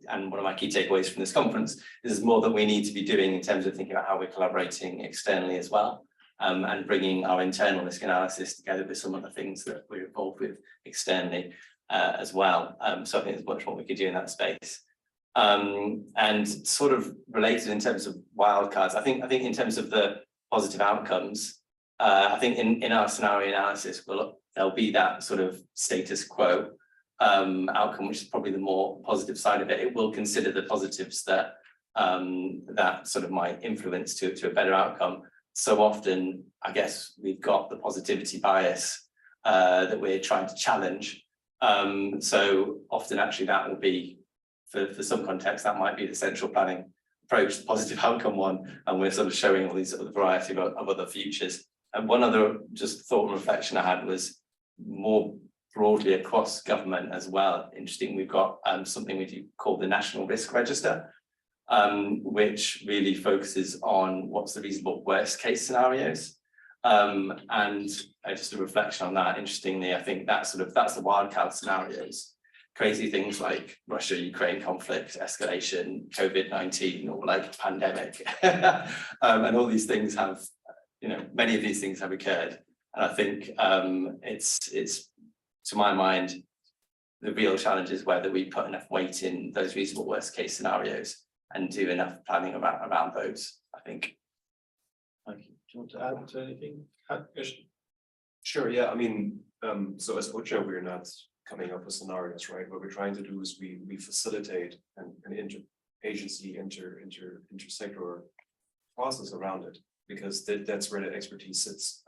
Speaker 6: and one of my key takeaways from this conference is there's more that we need to be doing in terms of thinking about how we're collaborating externally as well, and bringing our internal risk analysis together with some of the things that we're involved with externally as well. So I think there's much more we could do in that space. And sort of related in terms of wildcards, I think in terms of the positive outcomes, I think in our scenario analysis, there'll be that sort of status quo outcome, which is probably the more positive side of it. It will consider the positives that that sort of might influence to a better outcome. So often, I guess we've got the positivity bias that we're trying to challenge. So often, actually, that will be for some context, that might be the central planning approach, the positive outcome one, and we're sort of showing all these other variety of other futures. And one other just thought and reflection I had was more broadly across government as well. Interesting, we've got something we do call the National Risk Register, which really focuses on what's the reasonable worst case scenarios. And just a reflection on that, interestingly, I think that's the wildcard scenarios. Crazy things like Russia-Ukraine conflict, escalation, COVID-19, or like pandemic. And all these things have, many of these things have occurred. And I think it's to my mind, the real challenge is whether we put enough weight in those reasonable worst case scenarios and do enough planning around those, I think.
Speaker 1: Thank you. Do you want to add to anything?
Speaker 5: Sure, yeah, I mean, so as OCHA, we're not coming up with scenarios, right? What we're trying to do is we facilitate an inter-agency, inter-sector process around it, because that's where the expertise sits.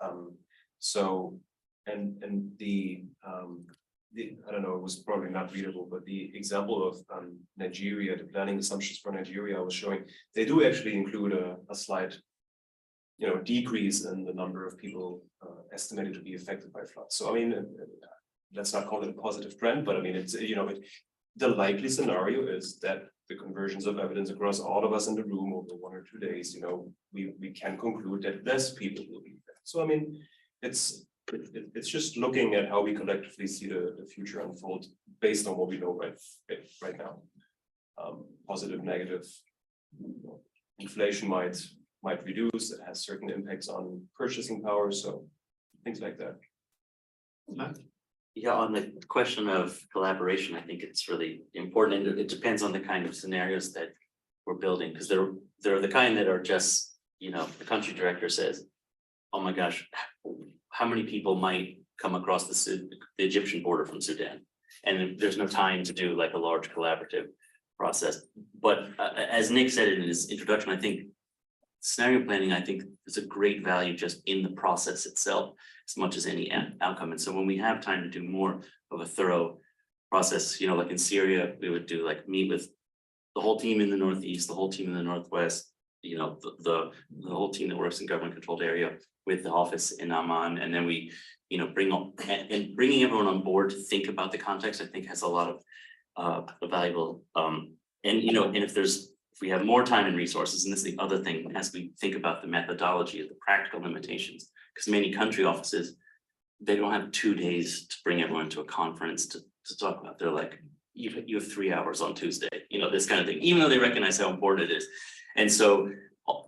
Speaker 5: And the I don't know, it was probably not readable, but the example of Nigeria, the planning assumptions for Nigeria I was showing, they do actually include a slight, decrease in the number of people estimated to be affected by floods. So I mean, let's not call it a positive trend, but I mean, it's the likely scenario is that the conversions of evidence across all of us in the room over 1 or 2 days, we can conclude that less people will be there. So I mean, it's just looking at how we collectively see the future unfold based on what we know right now. Positive, negative, inflation might reduce. It has certain impacts on purchasing power, so things like that.
Speaker 4: Yeah, on the question of collaboration, I think it's really important, and it depends on the kind of scenarios that we're building, because they're the kind that are just, the country director says, oh my gosh, how many people might come across the Egyptian border from Sudan? And there's no time to do like a large collaborative process. But as Nic said in his introduction, I think scenario planning, I think is a great value just in the process itself, as much as any outcome. And so when we have time to do more of a thorough process, like in Syria, we would do like meet with the whole team in the Northeast, the whole team in the Northwest, the whole team that works in government controlled area with the office in Amman. And then we, bringing everyone on board to think about the context, I think has a lot of valuable, and if we have more time and resources, and this is the other thing, as we think about the methodology of the practical limitations, because many country offices, they don't have 2 days to bring everyone to a conference to talk about. They're like, you have 3 hours on Tuesday, this kind of thing, even though they recognize how important it is. And so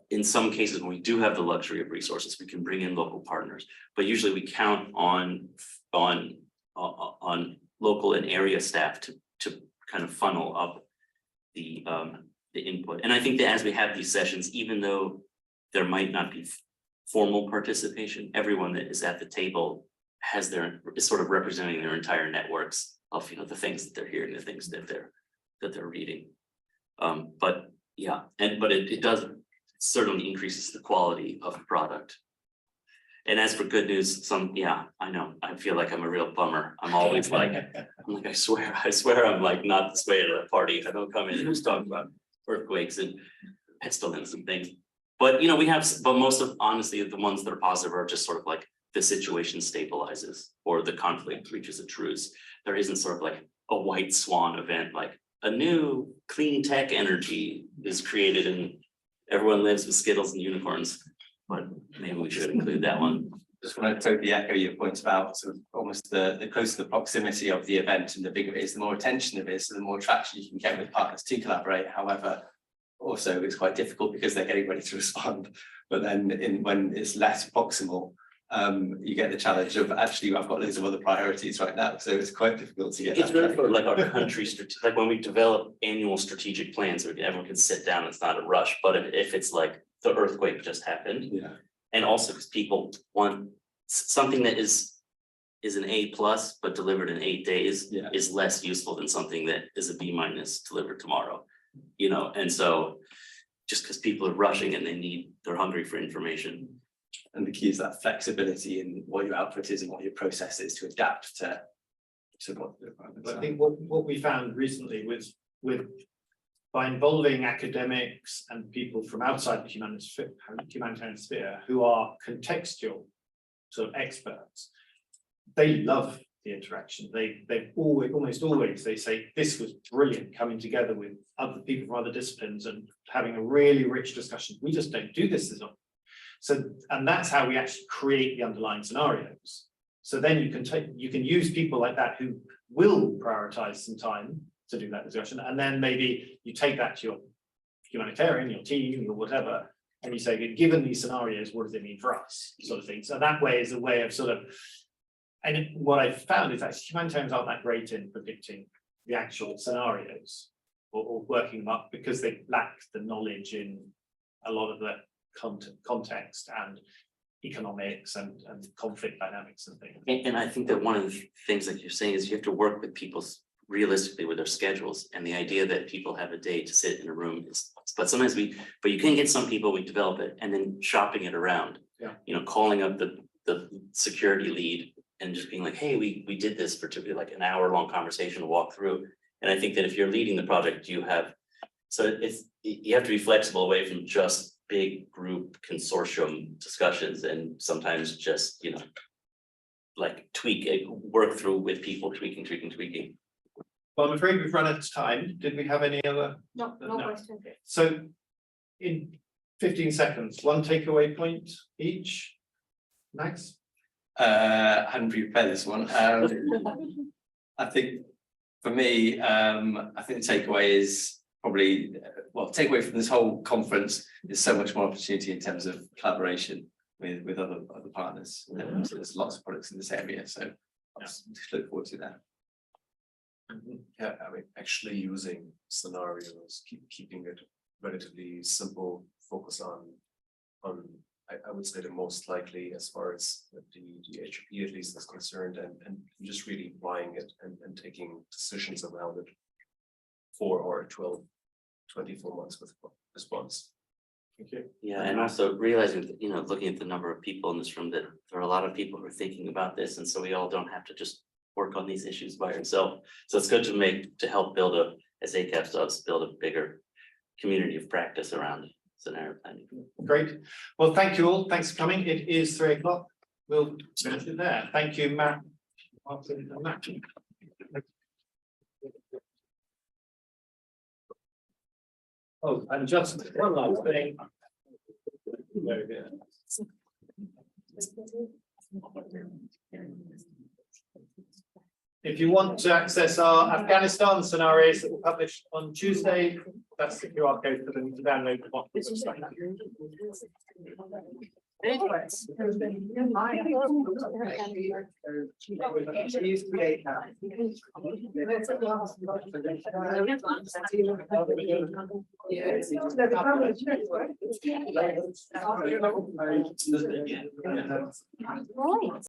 Speaker 4: in some cases, when we do have the luxury of resources, we can bring in local partners, but usually we count on local and area staff to kind of funnel up the input. And I think that as we have these sessions, even though there might not be formal participation, everyone that is at the table is sort of representing their entire networks of the things that they're hearing, the things that they're reading. But yeah, but it does certainly increases the quality of the product. And as for good news, I know, I feel like I'm a real bummer. I'm always like, I swear I'm like not this way at a party. I don't come in and just talk about earthquakes and pestilence and things. But most of, honestly, the ones that are positive are just sort of like the situation stabilizes or the conflict reaches a truce. There isn't sort of like a white swan event, like a new clean tech energy is created and everyone lives with Skittles and unicorns. But maybe we should include that one.
Speaker 6: Just want to totally echo your points about sort of almost the closer the proximity of the event and the bigger it is, the more attention it is, so the more traction you can get with partners to collaborate. However, also it's quite difficult because they're getting ready to respond. But then when it's less proximal, you get the challenge of actually I've got loads of other priorities right now, so it's quite difficult to get.
Speaker 4: It's really for like our country, like when we develop annual strategic plans, everyone can sit down. It's not a rush. But if it's like the earthquake just happened,
Speaker 6: yeah,
Speaker 4: and also because people want something that is an A+ but delivered in 8 days,
Speaker 6: yeah,
Speaker 4: is less useful than something that is a B- delivered tomorrow. And so just because people are rushing and they're hungry for information.
Speaker 6: and the key is that flexibility in what your output is and what your process is to adapt to what the requirements
Speaker 1: I
Speaker 6: are.
Speaker 1: think what we found recently was by involving academics and people from outside the humanitarian sphere who are contextual sort of experts, they love the interaction. They've almost always they say this was brilliant, coming together with other people from other disciplines and having a really rich discussion. We just don't do this as often. So, and that's how we actually create the underlying scenarios. So then you can use people like that who will prioritize some time to do that discussion, and then maybe you take that to your humanitarian, your team, or whatever, and you say, given these scenarios, what does it mean for us, sort of thing. So that way is a way of sort of, and what I've found is that humanitarians aren't that great in predicting the actual scenarios or working them up because they lack the knowledge in a lot of the context and economics and conflict dynamics and things.
Speaker 4: And I think that one of the things that you're saying is you have to work with people realistically with their schedules, and the idea that people have a day to sit in a room is, but sometimes but you can get some people, we develop it and then shopping it around, calling up the security lead and just being like, hey, we did this for typically like an hour-long conversation to walk through. And I think that if you're leading the project, you have to be flexible away from just big group consortium discussions, and sometimes just like work through with people, tweaking.
Speaker 1: Well, I'm afraid we've run out of time. Did we have any other?
Speaker 3: No, no question.
Speaker 1: So in 15 seconds, one takeaway point each. Max?
Speaker 6: I hadn't prepared this one. I think for me, I think the takeaway is probably, well, takeaway from this whole conference is so much more opportunity in terms of collaboration with other partners. And there's lots of products in this area, so I just look forward to that.
Speaker 5: Yeah, I mean, actually using scenarios, keeping it relatively simple, focus on, I would say the most likely as far as the HPP at least is concerned, and just really applying it and taking decisions around it 4 or 12, 24 months with response.
Speaker 1: Okay.
Speaker 4: Yeah, and also realizing that, you know, looking at the number of people in this room, that there are a lot of people who are thinking about this, and so we all don't have to just work on these issues by ourselves. So it's good to help build as ACAPS does, build a bigger community of practice around scenario planning.
Speaker 1: Great. Well, thank you all. Thanks for coming. It is 3 o'clock. We'll finish it there. Thank you, Matt. Oh, and just one last thing. Very good. If you want to access our Afghanistan scenarios that were published on Tuesday, that's the QR code for them to download the box.
Speaker 3: Right.